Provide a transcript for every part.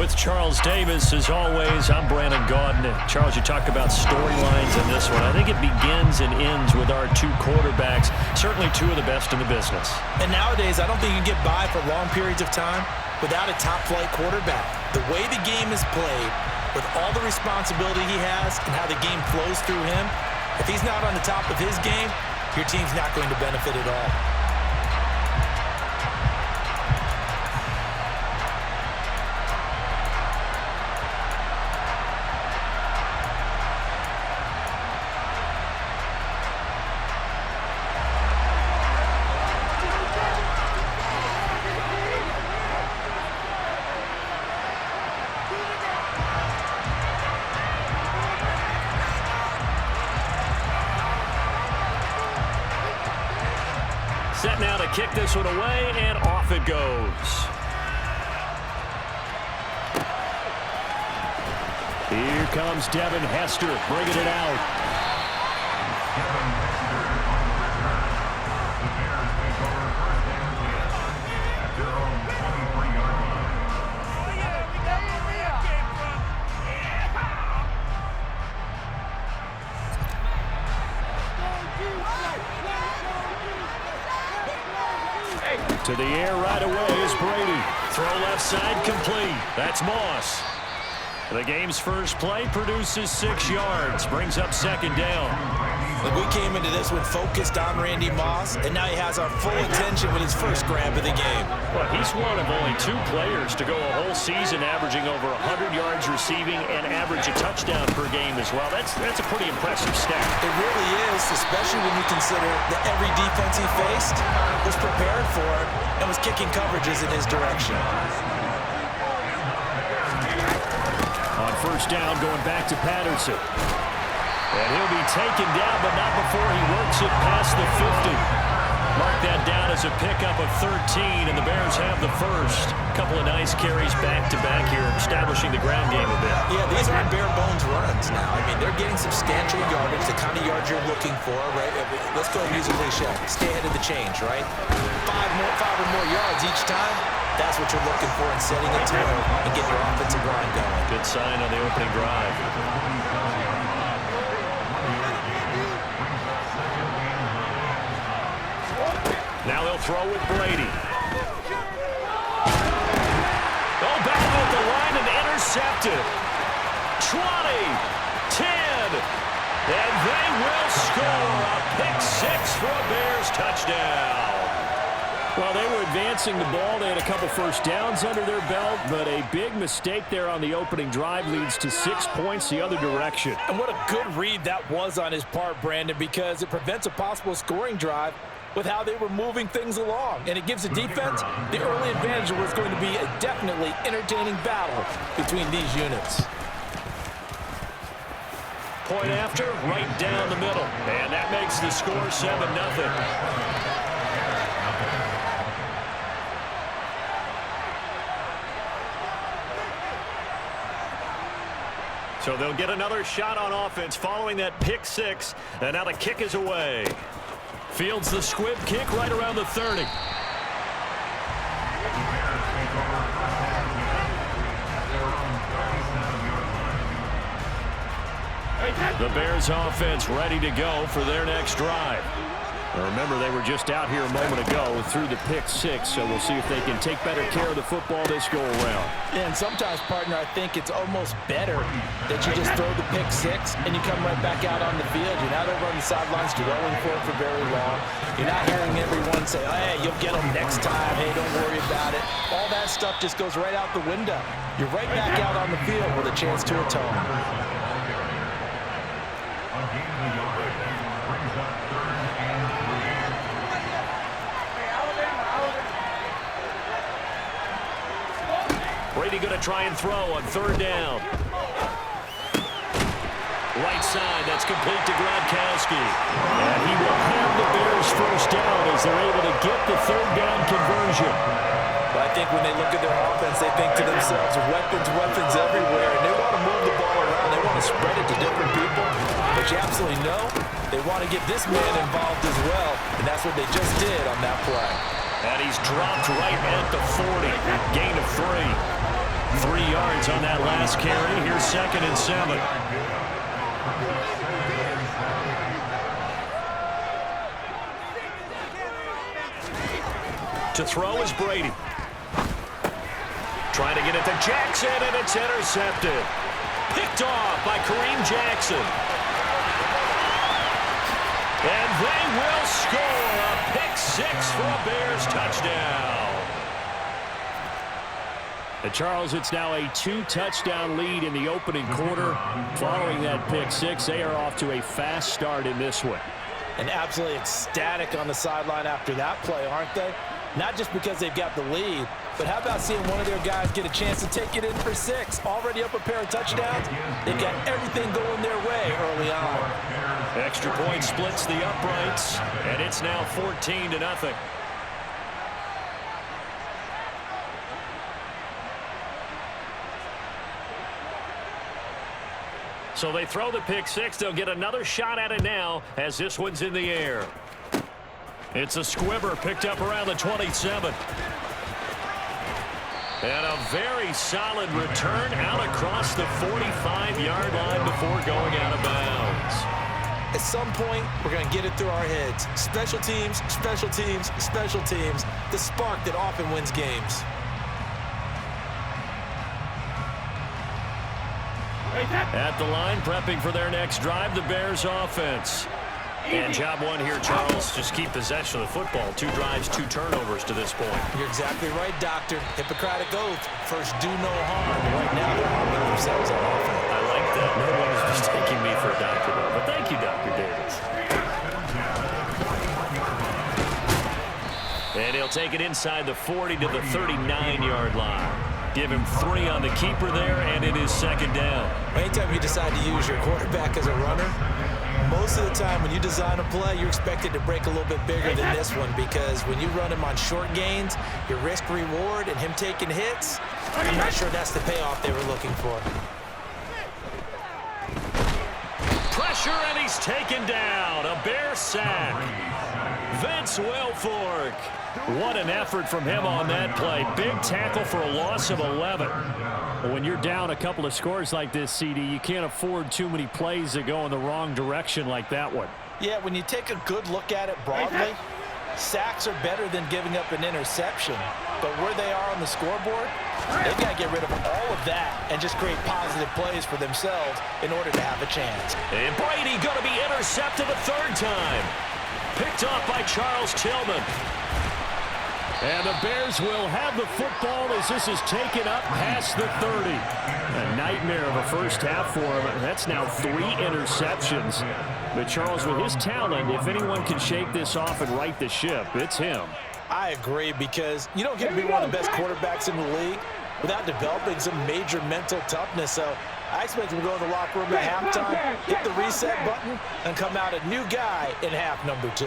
With Charles Davis, as always, I'm Brandon Gaudin. Charles, you talk about storylines in this one. I think it begins and ends with our two quarterbacks, certainly two of the best in the business. And nowadays, I don't think you can get by for long periods of time without a top-flight quarterback. The way the game is played, with all the responsibility he has and how the game flows through him, if he's not on the top of his game, your team's not going to benefit at all. Set now to kick this one away, and off it goes. Here comes Devin Hester bringing it out. To the air right away is Brady. Throw left side complete. That's Moss. The game's first play produces 6 yards. Brings up second down. Look, we came into this one focused on Randy Moss, and now he has our full attention with his first grab of the game. Well, he's one of only 2 players to go a whole season averaging over 100 yards receiving and average a touchdown per game as well. That's a pretty impressive stat. It really is, especially when you consider that every defense he faced was prepared for it and was kicking coverages in his direction. On first down, going back to Patterson. And he'll be taken down, but not before he works it past the 50. Mark that down as a pickup of 13, and the Bears have the first. Couple of nice carries back-to-back here, establishing the ground game a bit. Yeah, these aren't bare-bones runs now. I mean, they're getting substantial yardage, the kind of yards you're looking for, right? Let's go and use a cliche. Stay ahead of the change, right? 5 or more yards each time. That's what you're looking for in setting a tone and getting your offensive line going. Good sign on the opening drive. Now they'll throw with Brady. Oh, back at the line and intercepted. 20, 10, and they will score a pick 6 for a Bears touchdown. Well, they were advancing the ball. They had a couple first downs under their belt, but a big mistake there on the opening drive leads to 6 points the other direction. And what a good read that was on his part, Brandon, because it prevents a possible scoring drive with how they were moving things along. And it gives the defense the early advantage of what's going to be a definitely entertaining battle between these units. Point after, right down the middle. And that makes the score 7-0. So they'll get another shot on offense following that pick 6. And now the kick is away. Fields the squib kick right around the 30. The Bears offense ready to go for their next drive. Now remember, they were just out here a moment ago through the pick 6, so we'll see if they can take better care of the football this go around. Yeah, and sometimes, partner, I think it's almost better that you just throw the pick 6 and you come right back out on the field. You're not over on the sidelines dwelling for it for very long. You're not hearing everyone say, hey, you'll get them next time. Hey, don't worry about it. All that stuff just goes right out the window. You're right back out on the field with a chance to atone. Brady going to try and throw on third down. Right side, that's complete to Gronkowski. And he will have the Bears first down as they're able to get the third down conversion. But I think when they look at their offense, they think to themselves, weapons everywhere. And they want to move the ball around. They want to spread it to different people. But you absolutely know they want to get this man involved as well. And that's what they just did on that play. And he's dropped right at the 40. Gain of 3. 3 yards on that last carry. Here's 2nd and 7. To throw is Brady. Trying to get it to Jackson, and it's intercepted. Picked off by Kareem Jackson. And they will score a pick 6 for a Bears touchdown. And Charles, it's now a 2-touchdown lead in the opening quarter. Following that pick 6, they are off to a fast start in this one. And absolutely ecstatic on the sideline after that play, aren't they? Not just because they've got the lead, but how about seeing one of their guys get a chance to take it in for 6? Already up a pair of touchdowns. They've got everything going their way early on. Extra point splits the uprights, and it's now 14-0. So they throw the pick 6. They'll get another shot at it now as this one's in the air. It's a squibber picked up around the 27. And a very solid return out across the 45-yard line before going out of bounds. At some point, we're going to get it through our heads. Special teams, special teams, special teams. The spark that often wins games. At the line, prepping for their next drive, the Bears offense. And job one here, Charles, just keep possession of the football. 2 drives, 2 turnovers to this point. You're exactly right, Doctor. Hippocratic oath. First, do no harm. Right now, they're harming themselves on offense. I like that. No one is mistaking me for a doctor, though. But thank you, Dr. Davis. And he'll take it inside the 40 to the 39-yard line. Give him 3 on the keeper there, and it is 2nd down. Anytime you decide to use your quarterback as a runner, most of the time when you design a play, you're expected to break a little bit bigger than this one, because when you run him on short gains, your risk-reward and him taking hits, I'm not sure that's the payoff they were looking for. Pressure, and he's taken down. A Bear sack. Vince Wilfork. What an effort from him on that play. Big tackle for a loss of 11. When you're down a couple of scores like this, CD, you can't afford too many plays that go in the wrong direction like that one. Yeah, when you take a good look at it broadly, sacks are better than giving up an interception. But where they are on the scoreboard, they've got to get rid of all of that and just create positive plays for themselves in order to have a chance. And Brady going to be intercepted a 3rd time. Picked off by Charles Tillman. And the Bears will have the football as this is taken up past the 30. A nightmare of a first half for him. That's now 3 interceptions. But Charles, with his talent, if anyone can shake this off and right the ship, it's him. I agree, because you don't get to be one of the best quarterbacks in the league without developing some major mental toughness. So I expect him to go in the locker room at halftime, hit the reset button, and come out a new guy in half number 2.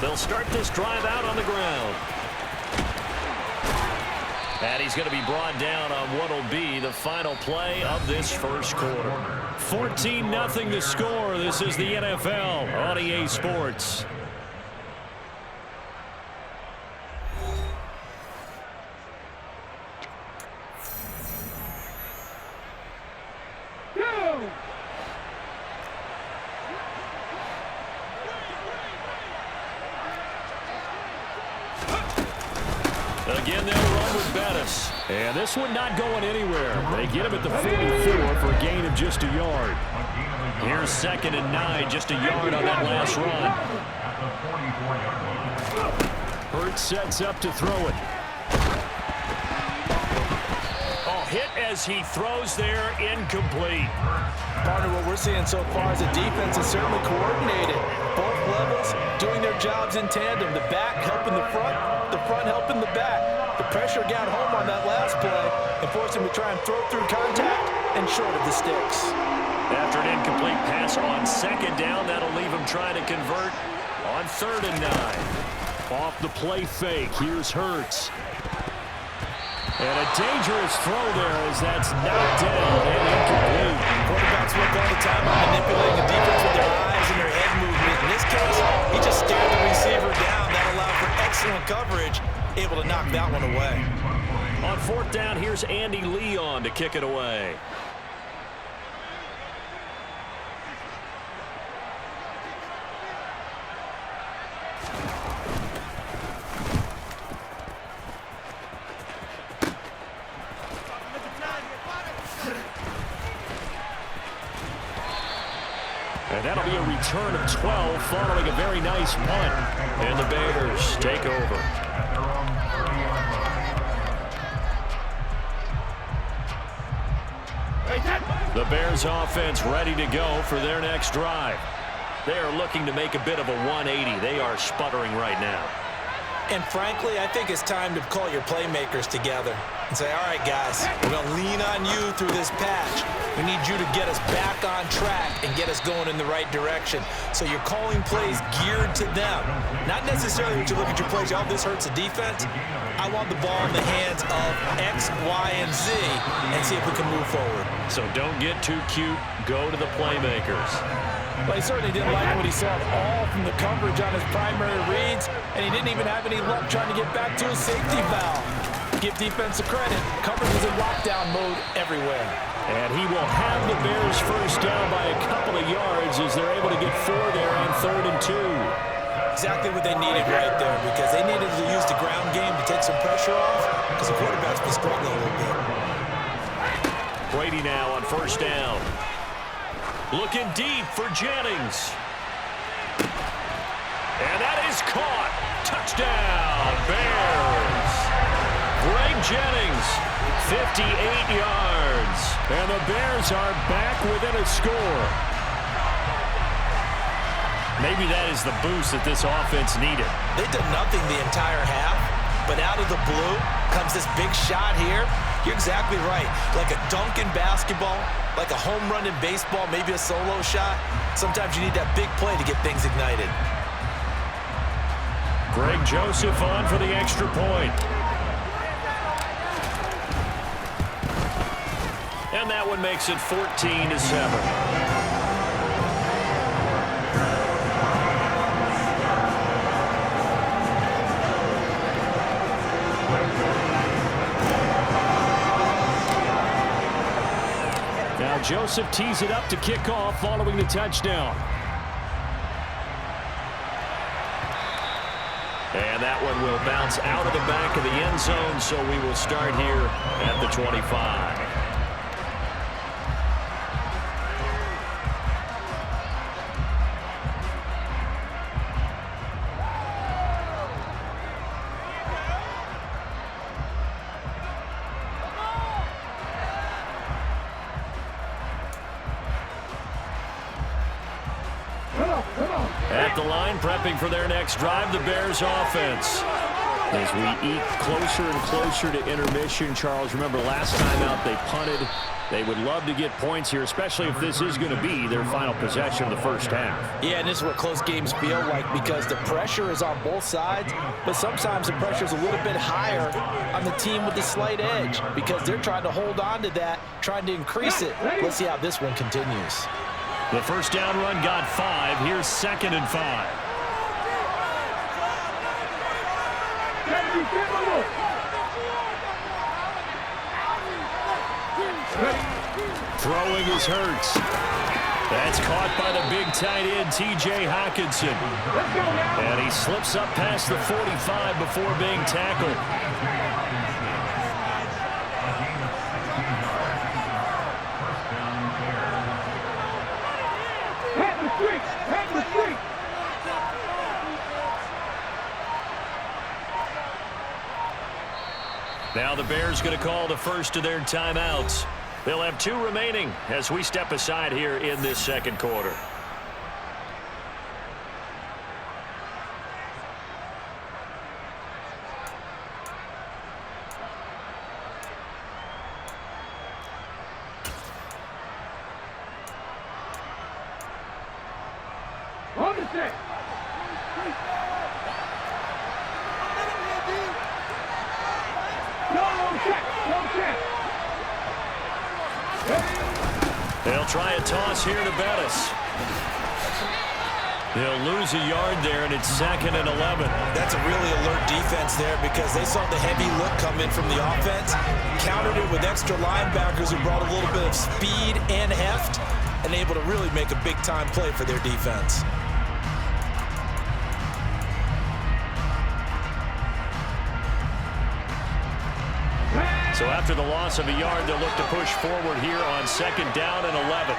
They'll start this drive out on the ground. And he's going to be brought down on what will be the final play of this first quarter. 14-0 to score. This is the NFL on EA Sports. Again, they'll run with Bettis. And this one not going anywhere. They get him at the 44 for a gain of just a yard. Here's 2nd and 9, just a yard on that last run. Hurts sets up to throw it. Oh, hit as he throws there, incomplete. Partner, what we're seeing so far is the defense is certainly coordinated. Both levels doing their jobs in tandem. The back helping the front helping the back. The pressure got home on that last play and forced him to try and throw through contact and short of the sticks. After an incomplete pass on 2nd down, that'll leave him trying to convert on 3rd and 9. Off the play fake, here's Hurts. And a dangerous throw there as that's knocked down and incomplete. Quarterbacks work all the time on manipulating the defense with their eyes and their head movement. In this case, he just stared the receiver down. That allowed for excellent coverage, able to knock that one away. On fourth down, here's Andy Leon to kick it away. And that'll be a return of 12 following a very nice punt. And the Bears take over. The Bears offense ready to go for their next drive. They are looking to make a bit of a 180. They are sputtering right now. And frankly, I think it's time to call your playmakers together and say, all right, guys, we're going to lean on you through this patch. We need you to get us back on track and get us going in the right direction. So you're calling plays geared to them. Not necessarily when you look at your plays, oh, this hurts the defense. I want the ball in the hands of X, Y, and Z and see if we can move forward. So don't get too cute. Go to the playmakers. Well, he certainly didn't like what he saw all from the coverage on his primary reads, and he didn't even have any luck trying to get back to his safety valve. Give defense credit. Coverage is in lockdown mode everywhere. And he will have the Bears first down by a couple of yards as they're able to get 4 there on 3rd and 2. Exactly what they needed right there, because they needed to use the ground game to take some pressure off, because the quarterback's been struggling a little bit. Brady now on first down. Looking deep for Jennings. And that is caught. Touchdown, Bears. Greg Jennings, 58 yards. And the Bears are back within a score. Maybe that is the boost that this offense needed. They did nothing the entire half, but out of the blue comes this big shot here. You're exactly right. Like a dunk in basketball, like a home run in baseball, maybe a solo shot. Sometimes you need that big play to get things ignited. Greg Joseph on for the extra point. And that one makes it 14-7. Joseph tees it up to kick off following the touchdown. And that one will bounce out of the back of the end zone, so we will start here at the 25. At the line, prepping for their next drive, the Bears offense. As we eke closer and closer to intermission, Charles, remember last time out they punted. They would love to get points here, especially if this is going to be their final possession of the first half. Yeah, and this is what close games feel like, because the pressure is on both sides, but sometimes the pressure is a little bit higher on the team with the slight edge, because they're trying to hold on to that, trying to increase it. Let's see how this one continues. The first down run got 5. Here's 2nd and 5. Throwing is Hurts. That's caught by the big tight end, T.J. Hockenson. And he slips up past the 45 before being tackled. Now the Bears going to call the first of their timeouts. They'll have 2 remaining as we step aside here in this second quarter. They'll try a toss here to Bettis. They'll lose a yard there, and it's 2nd and 11. That's a really alert defense there because they saw the heavy look come in from the offense, countered it with extra linebackers who brought a little bit of speed and heft, and able to really make a big-time play for their defense. So after the loss of a yard, they'll look to push forward here on 2nd down and 11.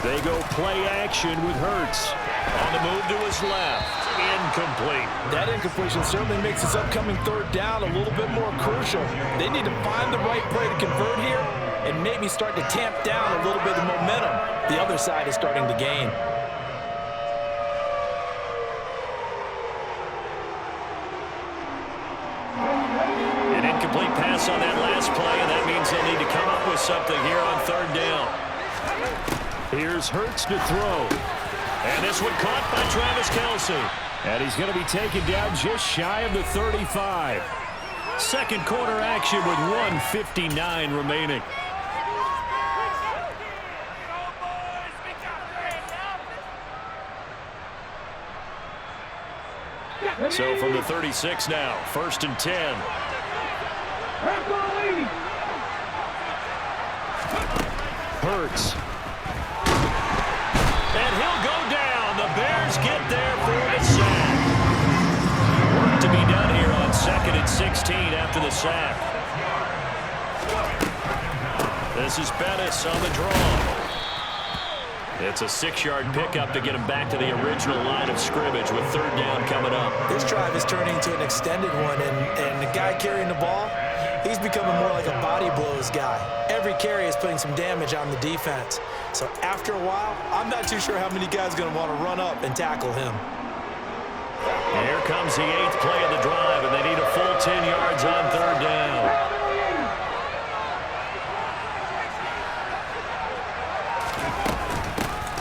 They go play action with Hurts. On the move to his left. Incomplete. That incompletion certainly makes this upcoming 3rd down a little bit more crucial. They need to find the right play to convert here and maybe start to tamp down a little bit of momentum the other side is starting to gain. An incomplete pass on that last play, and that means they'll need to come up with something here on 3rd down. Here's Hurts to throw. And this one caught by Travis Kelce. And he's going to be taken down just shy of the 35. Second quarter action with 1:59 remaining. So from the 36 now, 1st and 10. Hurts. And he'll go down. The Bears get there for the sack. Work to be done here on 2nd and 16 after the sack. This is Bettis on the draw. It's a 6-yard pickup to get him back to the original line of scrimmage with 3rd down coming up. This drive is turning into an extended one, and the guy carrying the ball, he's becoming more like a body blows guy. Every carry is putting some damage on the defense. So after a while, I'm not too sure how many guys are going to want to run up and tackle him. Here comes the 8th play of the drive, and they need a full 10 yards on 3rd down.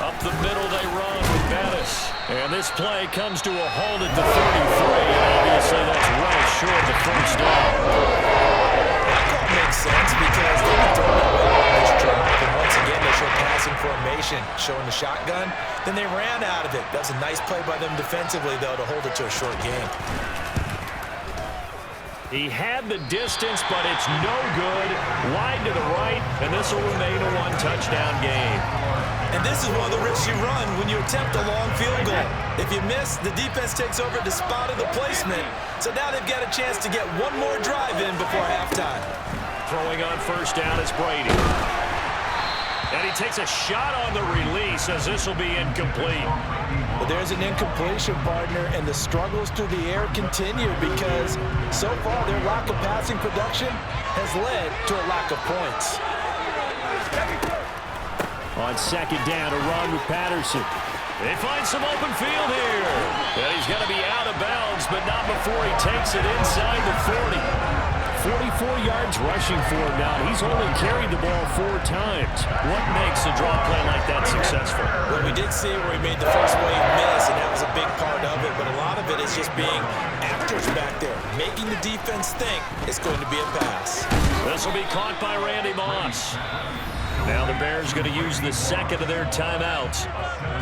Up the middle they run with Bettis. And this play comes to a halt at the 33, and obviously that's well short of the 1st down. That call makes sense because they've been throwing it well on this drive, and once again they show passing formation, showing the shotgun. Then they ran out of it. That was a nice play by them defensively, though, to hold it to a short game. He had the distance, but it's no good. Wide to the right, and this will remain a 1-touchdown game. And this is one of the risks you run when you attempt a long field goal. If you miss, the defense takes over the spot of the placement. So now they've got a chance to get one more drive in before halftime. Throwing on 1st down is Brady. And he takes a shot on the release as this will be incomplete. But there's an incompletion, partner, and the struggles through the air continue because so far their lack of passing production has led to a lack of points. On 2nd down, a run with Patterson. They find some open field here. And he's going to be out of bounds, but not before he takes it inside the 40. 44 yards rushing for him now. He's only carried the ball 4 times. What makes a draw play like that successful? Well, we did see where he made the first wave miss, and that was a big part of it. But a lot of it is just being actors back there, making the defense think it's going to be a pass. This will be caught by Randy Moss. Now the Bears going to use the 2nd of their timeouts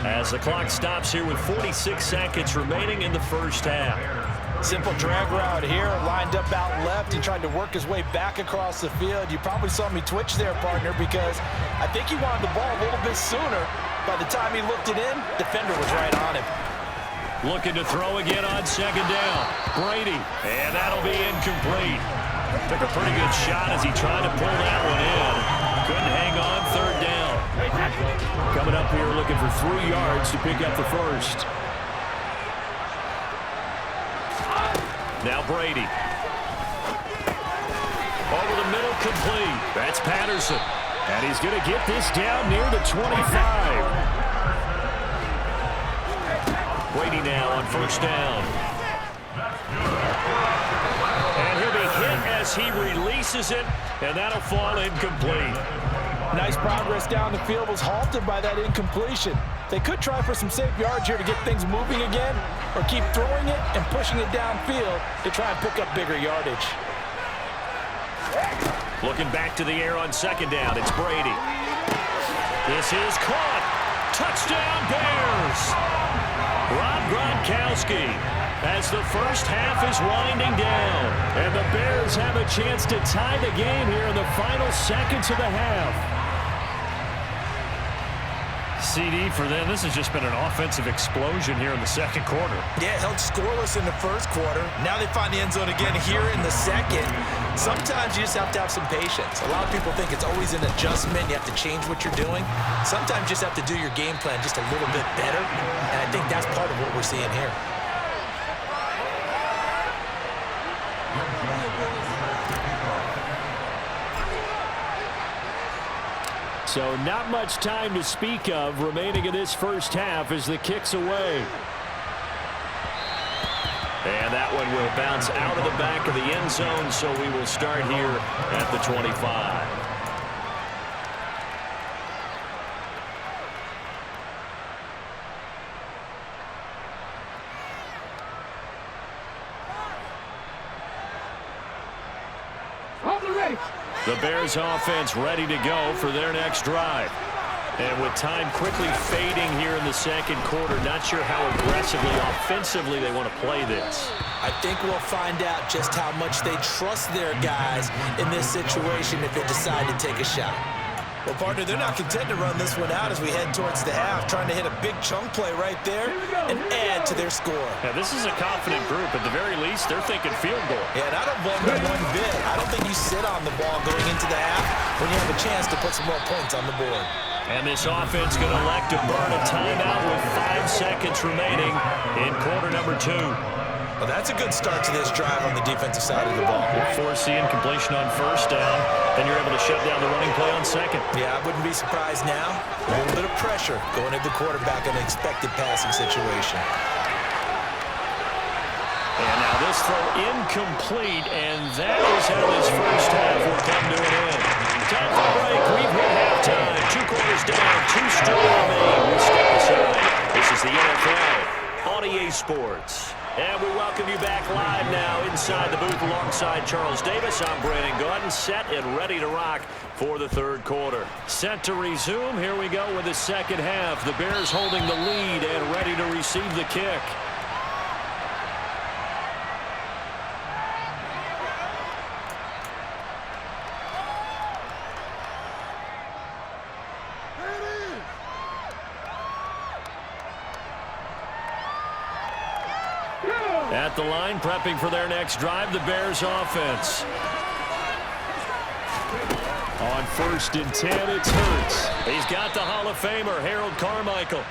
as the clock stops here with 46 seconds remaining in the 1st half. Simple drag route here, lined up out left and tried to work his way back across the field. You probably saw me twitch there, partner, because I think he wanted the ball a little bit sooner. By the time he looked it in, defender was right on him. Looking to throw again on 2nd down. Brady, and that'll be incomplete. Took a pretty good shot as he tried to pull that one in. Couldn't hang on 3rd down. Coming up here looking for 3 yards to pick up the 1st. Now Brady. Over the middle, complete. That's Patterson. And he's going to get this down near the 25. Brady now on 1st down. And he'll be hit as he releases it, and that'll fall incomplete. Nice progress down the field was halted by that incompletion. They could try for some safe yards here to get things moving again, or keep throwing it and pushing it downfield to try and pick up bigger yardage. Looking back to the air on 2nd down, it's Brady. This is caught. Touchdown, Bears! Rob Gronkowski as the first half is winding down. And the Bears have a chance to tie the game here in the final seconds of the half. CD for them, this has just been an offensive explosion here in the second quarter. Yeah, held scoreless in the first quarter. Now they find the end zone again here in the second. Sometimes you just have to have some patience. A lot of people think it's always an adjustment. You have to change what you're doing. Sometimes you just have to do your game plan just a little bit better. And I think that's part of what we're seeing here. So not much time to speak of remaining in this first half as the kick's away. And that one will bounce out of the back of the end zone, so we will start here at the 25. The Bears offense ready to go for their next drive. And with time quickly fading here in the second quarter, not sure how aggressively, offensively they want to play this. I think we'll find out just how much they trust their guys in this situation if they decide to take a shot. Well, partner, they're not content to run this one out as we head towards the half, trying to hit a big chunk play right there and add to their score. Yeah, this is a confident group. At the very least, they're thinking field goal. Yeah, and I don't blame them one bit. I don't think you sit on the ball going into the half when you have a chance to put some more points on the board. And this offense going to elect to burn a timeout with 5 seconds remaining in quarter number 2. Well, that's a good start to this drive on the defensive side of the ball. Force the incompletion on first down, then you're able to shut down the running play on second. Yeah, I wouldn't be surprised now. A little bit of pressure going at the quarterback in an expected passing situation. And now this throw incomplete, and that is how this first half will come to an end. Time for a break. We've hit halftime. 2 quarters down, 2 still remain. We step aside. This is the NFL on EA Sports. And we welcome you back live now inside the booth alongside Charles Davis. I'm Brandon Gaudin, set and ready to rock for the third quarter. Set to resume. Here we go with the second half. The Bears holding the lead and ready to receive the kick. At the line, prepping for their next drive, the Bears offense. On 1st and 10, it's Hurts. He's got the Hall of Famer, Harold Carmichael.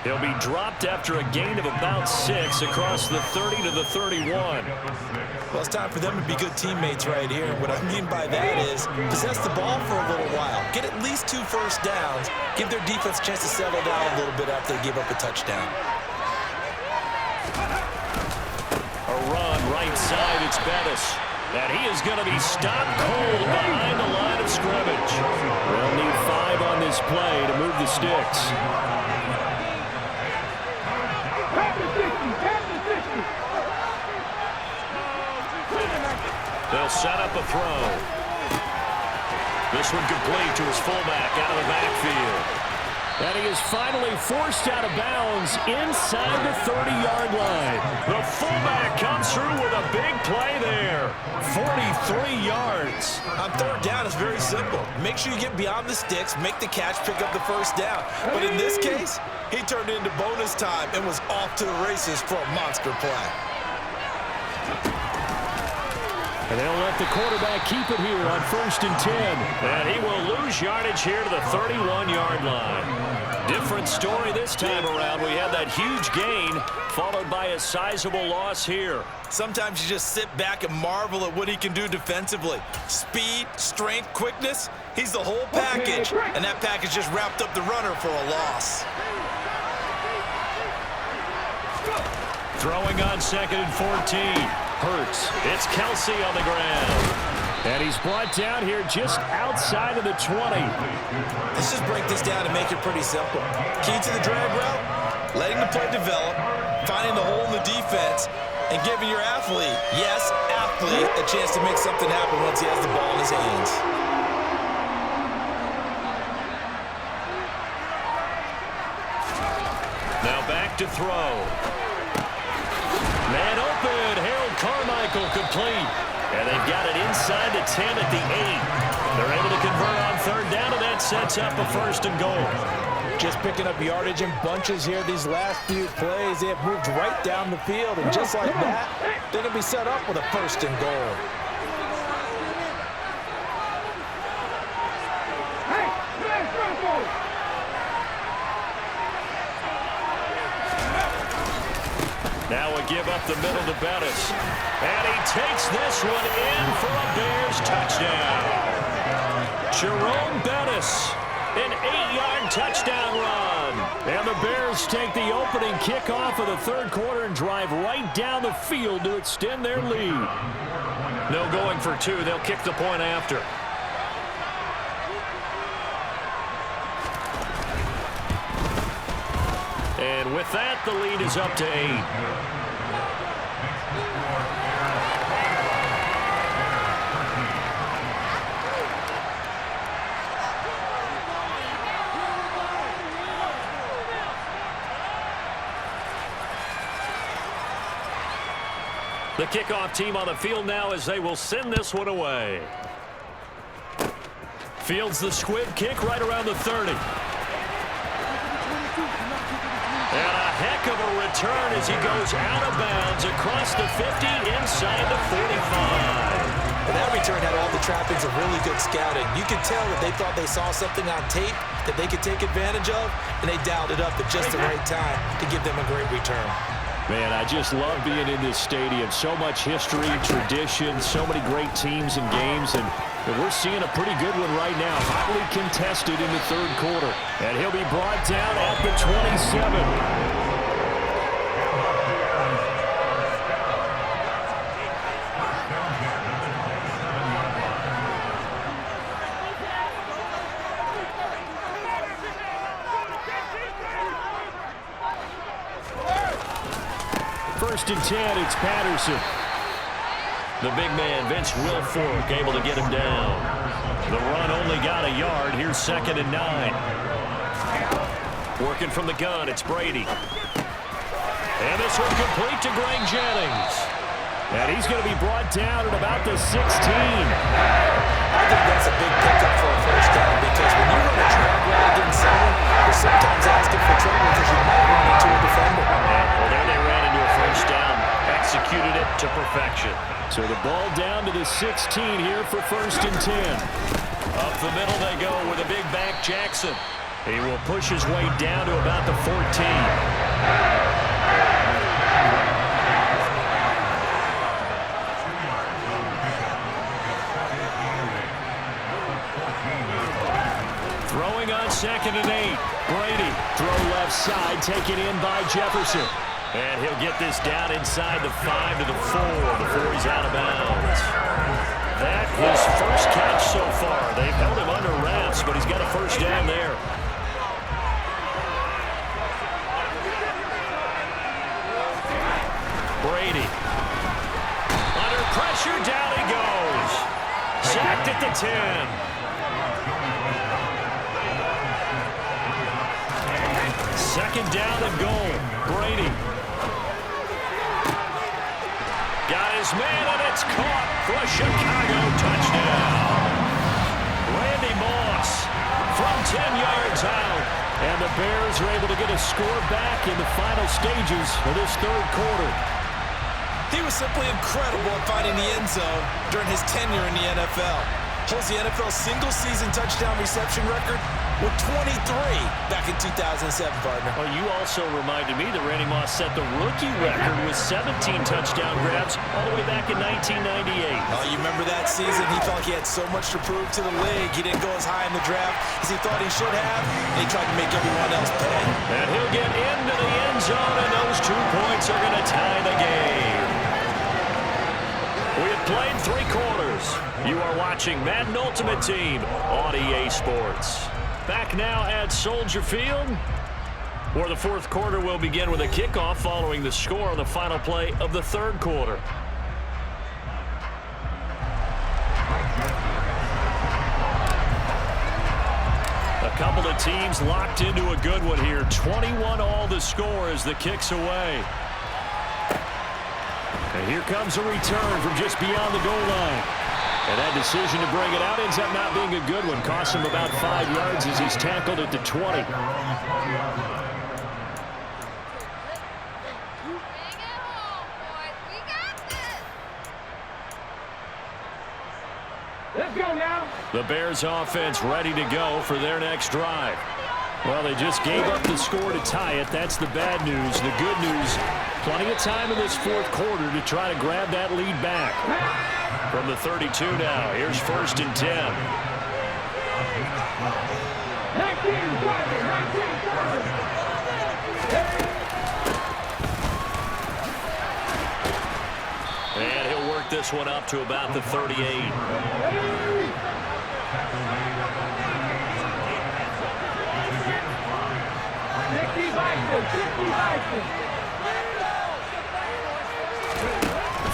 He'll be dropped after a gain of about 6 across the 30 to the 31. Well, it's time for them to be good teammates right here. What I mean by that is possess the ball for a little while. Get at least 2 first downs. Give their defense a chance to settle down a little bit after they give up a touchdown. Run right side, it's Bettis. And he is going to be stopped cold behind the line of scrimmage. They'll need 5 on this play to move the sticks. They'll set up a throw. This one complete to his fullback out of the backfield. And he is finally forced out of bounds inside the 30-yard line. The fullback comes through with a big play there. 43 yards. On third down, it's very simple. Make sure you get beyond the sticks, make the catch, pick up the first down. But in this case, he turned it into bonus time and was off to the races for a monster play. And they'll let the quarterback keep it here on 1st and 10. And he will lose yardage here to the 31-yard line. Different story this time around. We had that huge gain followed by a sizable loss here. Sometimes you just sit back and marvel at what he can do defensively. Speed, strength, quickness, he's the whole package. And that package just wrapped up the runner for a loss. Throwing on 2nd and 14. Hurts. It's Kelsey on the ground. And he's brought down here just outside of the 20. Let's just break this down and make it pretty simple. Key to the drag route, letting the play develop, finding the hole in the defense, and giving your athlete, yes, athlete, a chance to make something happen once he has the ball in his hands. throw. Man open. Harold Carmichael complete. And they've got it inside the 10 at the 8. They're able to convert on third down, and that sets up a 1st and goal. Just picking up yardage in bunches here these last few plays. They have moved right down the field, and just like that, they're going to be set up with a 1st and goal. Now a give up the middle to Bettis. And he takes this one in for a Bears touchdown. Jerome Bettis, an 8-yard touchdown run. And the Bears take the opening kickoff of the 3rd quarter and drive right down the field to extend their lead. No going for 2. They'll kick the point after. And with that, the lead is up to 8. The kickoff team on the field now as they will send this one away. Fields the squib kick right around the 30. And a heck of a return as he goes out of bounds across the 50 inside the 45. And that return had all the trappings of really good scouting. You could tell that they thought they saw something on tape that they could take advantage of, and they dialed it up at just the right time to give them a great return. Man, I just love being in this stadium. So much history, tradition, so many great teams and games, and we're seeing a pretty good one right now. Hotly contested in the 3rd quarter. And he'll be brought down at the 27. First and 10, it's Patterson. The big man, Vince Wilfork, able to get him down. The run only got a yard. Here's 2nd and 9. Working from the gun, it's Brady. And this one complete to Greg Jennings. And he's going to be brought down at about the 16. I think that's a big pickup for a 1st down, because when you run a drag route against someone, you're sometimes asking for trouble because you might run into a defender. Well, there they ran into a 1st down. Executed it to perfection. So the ball down to the 16 here for 1st and 10. Up the middle they go with a big back Jackson. He will push his way down to about the 14. Throwing on 2nd and 8. Brady, throw left side, taken in by Jefferson. And he'll get this down inside the 5 to the 4 before he's out of bounds. That his first catch so far. They've held him under wraps, but he's got a 1st down there. Brady. Under pressure, down he goes. Sacked at the 10. 2nd down and goal. Brady. Got his man, and it's caught for a Chicago touchdown. Randy Moss from 10 yards out. And the Bears are able to get a score back in the final stages of this 3rd quarter. He was simply incredible at finding the end zone during his tenure in the NFL. Holds the NFL single-season touchdown reception record with 23 back in 2007, partner. Well, you also reminded me that Randy Moss set the rookie record with 17 touchdown grabs all the way back in 1998. Oh, you remember that season? He felt like he had so much to prove to the league. He didn't go as high in the draft as he thought he should have, and he tried to make everyone else pay. And he'll get into the end zone, and those 2 points are going to tie the game. We have played 3 quarters. You are watching Madden Ultimate Team on EA Sports. Back now at Soldier Field, where the 4th quarter will begin with a kickoff following the score on the final play of the 3rd quarter. A couple of teams locked into a good one here. 21-all the score as the kick's away. And here comes a return from just beyond the goal line. And that decision to bring it out ends up not being a good one. Cost him about 5 yards as he's tackled at the 20. Let's go now. The Bears offense ready to go for their next drive. Well, they just gave up the score to tie it. That's the bad news. The good news, plenty of time in this fourth quarter to try to grab that lead back. From the 32 now, here's 1st and 10. And he'll work this one up to about the 38.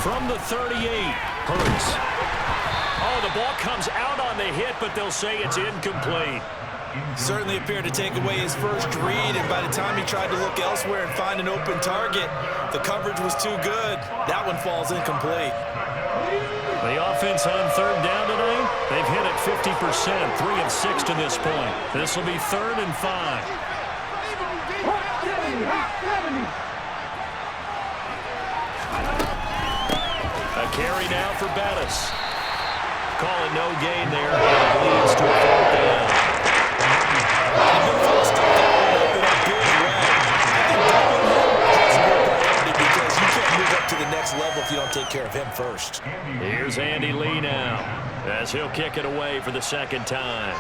From the 38, Hurts. Oh, the ball comes out on the hit, but they'll say it's incomplete. Certainly appeared to take away his first read, and by the time he tried to look elsewhere and find an open target, the coverage was too good. That one falls incomplete. The offense on 3rd down tonight, they've hit it 50%, 3 of 6 to this point. This will be 3rd and 5. A carry now for Bettis. Calling no gain there. And it leads to a 4th down. Because you can't move up to the next level if you don't take care of him first. Here's Andy Lee now as he'll kick it away for the 2nd time.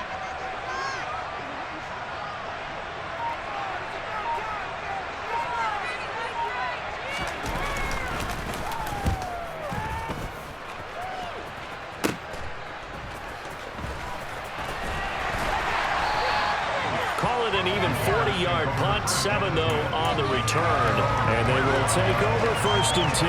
An even 40-yard punt, 7 though on the return, and they will take over 1st and 10.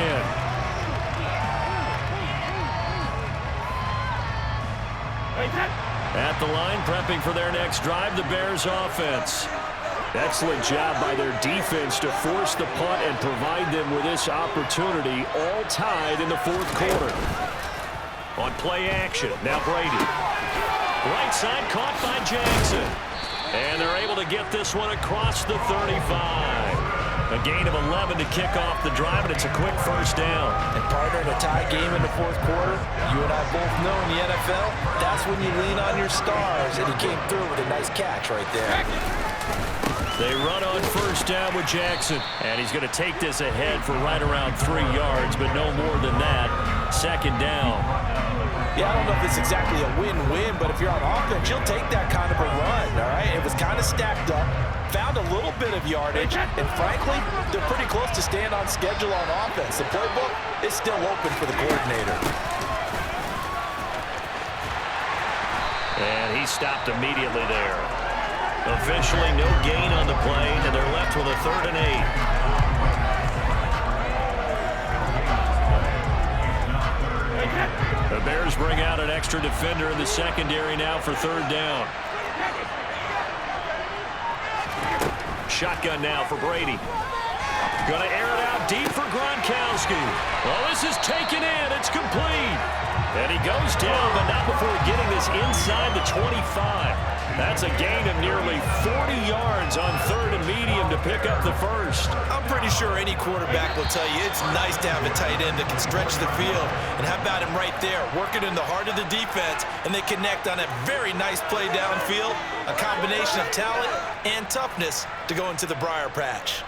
At the line, prepping for their next drive, the Bears offense. Excellent job by their defense to force the punt and provide them with this opportunity, all tied in the 4th quarter. On play action, now Brady. Right side caught by Jackson. And they're able to get this one across the 35. A gain of 11 to kick off the drive, and it's a quick 1st down. And partner, in a tie game in the 4th quarter, you and I both know in the NFL, that's when you lean on your stars, and he came through with a nice catch right there. They run on 1st down with Jackson, and he's going to take this ahead for right around 3 yards, but no more than that. 2nd down. Yeah, I don't know if it's exactly a win-win, but if you're on offense, you'll take that kind of a run, all right? It was kind of stacked up, found a little bit of yardage, and frankly, they're pretty close to staying on schedule on offense. The playbook is still open for the coordinator. And he stopped immediately there. Officially no gain on the play, and they're left with a 3rd and 8. The Bears bring out an extra defender in the secondary now for 3rd down. Shotgun now for Brady. Going to air it out deep for Gronkowski. Well, this is taken in. It's complete. And he goes down, but not before getting this inside the 25. That's a gain of nearly 40 yards on 3rd and medium to pick up the 1st. I'm pretty sure any quarterback will tell you it's nice to have a tight end that can stretch the field. And how about him right there, working in the heart of the defense, and they connect on a very nice play downfield, a combination of talent and toughness to go into the briar patch.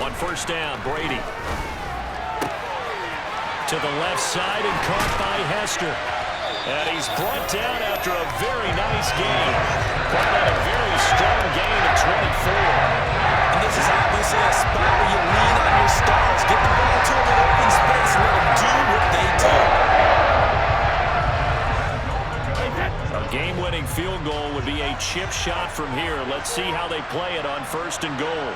On 1st down, Brady. To the left side and caught by Hester. And he's brought down after a very nice gain. Quite a very strong gain of 24. And this is obviously a spot where you lean on your stars. Get the ball to them in open space and let them do what they do. A game-winning field goal would be a chip shot from here. Let's see how they play it on 1st and goal.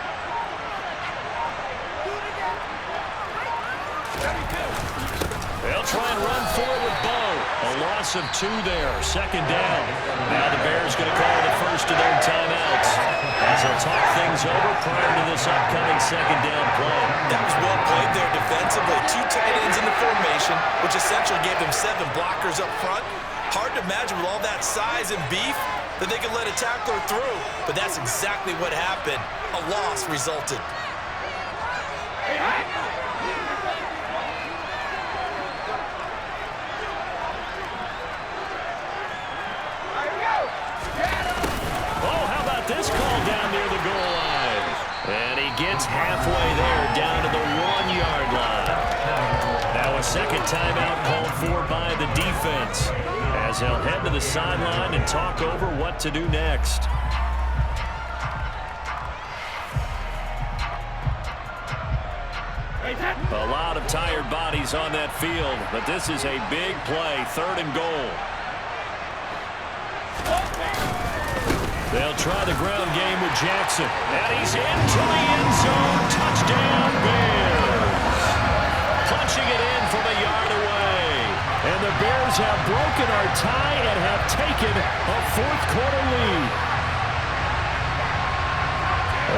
They'll try and run for it with Bo. A loss of 2 there. Second down. Now the Bears going to call the first of their timeouts as they'll talk things over prior to this upcoming second down play. That was well played there defensively. 2 tight ends in the formation, which essentially gave them 7 blockers up front. Hard to imagine with all that size and beef that they could let a tackler through. But that's exactly what happened. A loss resulted. This call down near the goal line. And he gets halfway there down to the 1-yard line. Now a second timeout called for by the defense as they'll head to the sideline and talk over what to do next. A lot of tired bodies on that field, but this is a big play, 3rd and goal. They'll try the ground game with Jackson. And he's into the end zone. Touchdown, Bears. Punching it in from a yard away. And the Bears have broken our tie and have taken a 4th-quarter lead.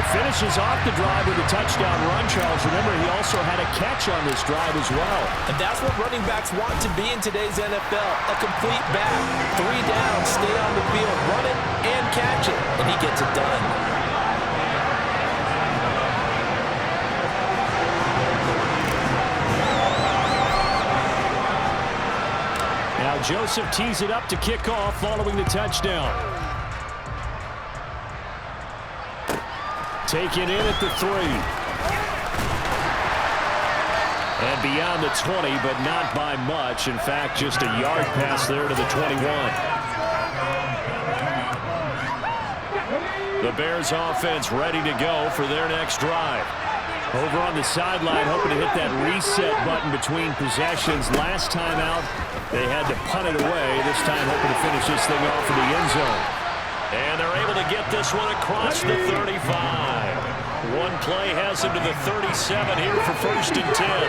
Finishes off the drive with a touchdown run, Charles. Remember, he also had a catch on this drive as well. And that's what running backs want to be in today's NFL. A complete back. 3 down, stay on the field, run it, and catch it. And he gets it done. Now Joseph tees it up to kick off following the touchdown. Taken in at the 3. And beyond the 20, but not by much. In fact, just a yard pass there to the 21. The Bears offense ready to go for their next drive. Over on the sideline, hoping to hit that reset button between possessions. Last time out, they had to punt it away. This time hoping to finish this thing off in the end zone. And they're able to get this one across the 35. One play has him to the 37 here for 1st and 10.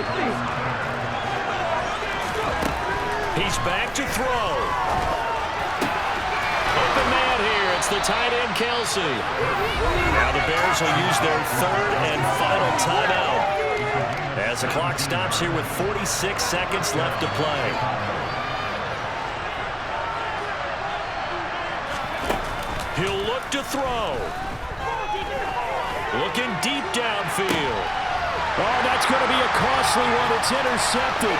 He's back to throw. Open man here. It's the tight end, Kelsey. Now the Bears will use their 3rd and final timeout as the clock stops here with 46 seconds left to play. He'll look to throw. Looking deep downfield. Oh, that's going to be a costly one. It's intercepted.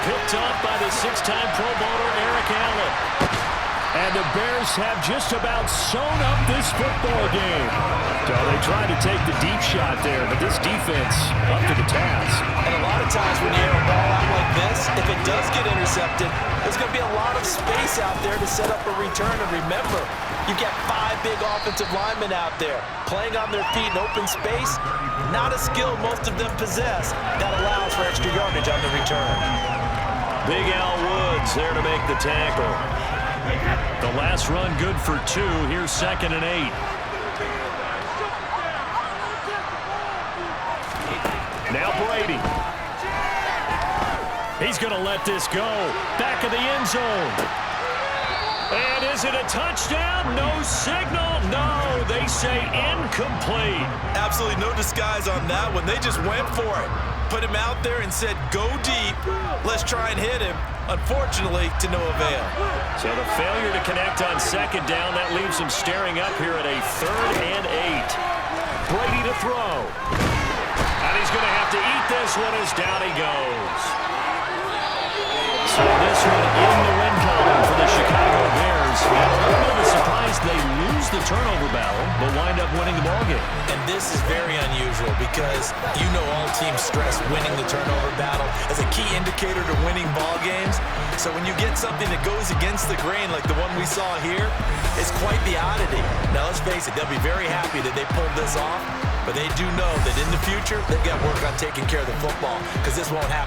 Picked up by the 6-time Pro Bowler Eric Allen. And the Bears have just about sewn up this football game. So they tried to take the deep shot there, but this defense up to the task. And a lot of times when you air a ball out like this, if it does get intercepted, there's going to be a lot of space out there to set up a return. And remember, you've got 5 big offensive linemen out there playing on their feet in open space. Not a skill most of them possess. That allows for extra yardage on the return. Big Al Woods there to make the tackle. The last run good for 2. Here's 2nd and 8. Now Brady. He's going to let this go. Back of the end zone. And is it a touchdown? No signal. No, they say incomplete. Absolutely no disguise on that one. They just went for it. Put him out there and said, go deep. Let's try and hit him. Unfortunately, to no avail. So the failure to connect on 2nd down, that leaves him staring up here at a 3rd and 8. Brady to throw. And he's going to have to eat this one as down he goes. So this one in the win column for the Chicago Bears. And a little bit of a surprise they lose the turnover battle, but wind up winning the ballgame. And this is very unusual because you know all teams stress winning the turnover battle as a key indicator to winning ball games. So when you get something that goes against the grain like the one we saw here, it's quite the oddity. Now let's face it, they'll be very happy that they pulled this off, but they do know that in the future they've got to work on taking care of the football because this won't happen.